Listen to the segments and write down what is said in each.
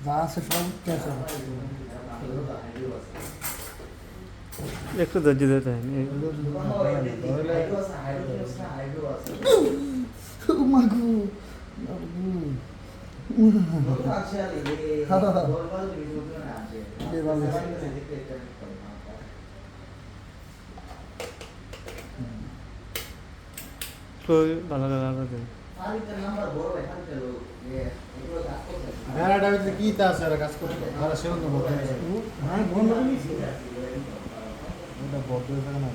যা আছে সব ক্যান্সেল। একটু ধৈর্য দিতে হয় মাগু তো ভালো লাগে ভেড়াটা ভিতরে কি তা আছে কাজ করতে ভেড়া সেরকম বলতে হ্যাঁ বন্ধ করে দিয়েছি। এটা বদ্ধ হয়ে থাকে না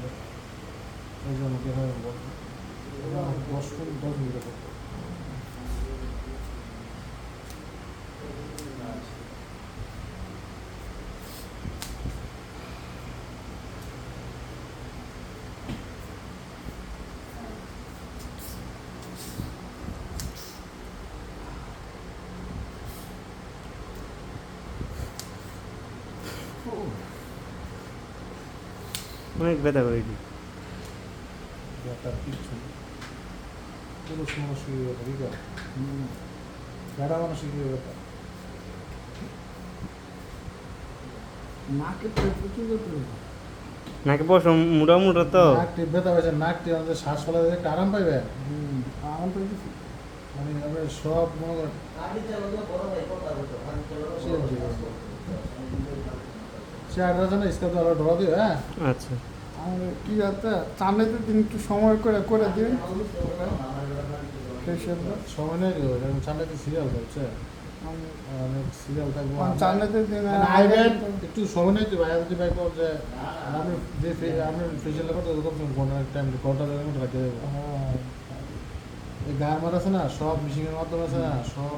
এই জন্য কি হয় বদ্ধ 10 মিনিট অনেক ব্যথা করে দিই একটা কিচ্ছু পুরুষ মানুষ কি ব্যাপার ঠিক আছে ভেড়া মানুষ কি ব্যাপার নাকে প্রচুর করে নাকি বসো মুড়া মুড়া তো নাকটি ব্যথা হয়েছে নাকটি আমাদের শ্বাস ফেলাতে একটু আরাম পাইবে আরাম করে দিয়েছি। মানে আমরা সব মনে করেন সে আট আছে না ইসকা তো আরো ঢোয়া দিও হ্যাঁ আচ্ছা আমাদের কি আছে চান্দাইতে দিন একটু সময় করে করে দিন ফেসিয়ালটা সময় নেই দিও যেমন চান্দাতে সিরিয়াল করছে অনেক সিরিয়াল থাকবো চান্দাইতে দিন আইবেন একটু সময় নেই তো ভাইয়া যদি ভাই কর যে আপনি যে আপনার ফেসিয়াল করতে কম ঘন্টা টাইম ঘন্টা দেড় ঘন্টা রাখতে দেবো এই গার মার আছে না সব মিশিংয়ের মাধ্যমে আছে না সব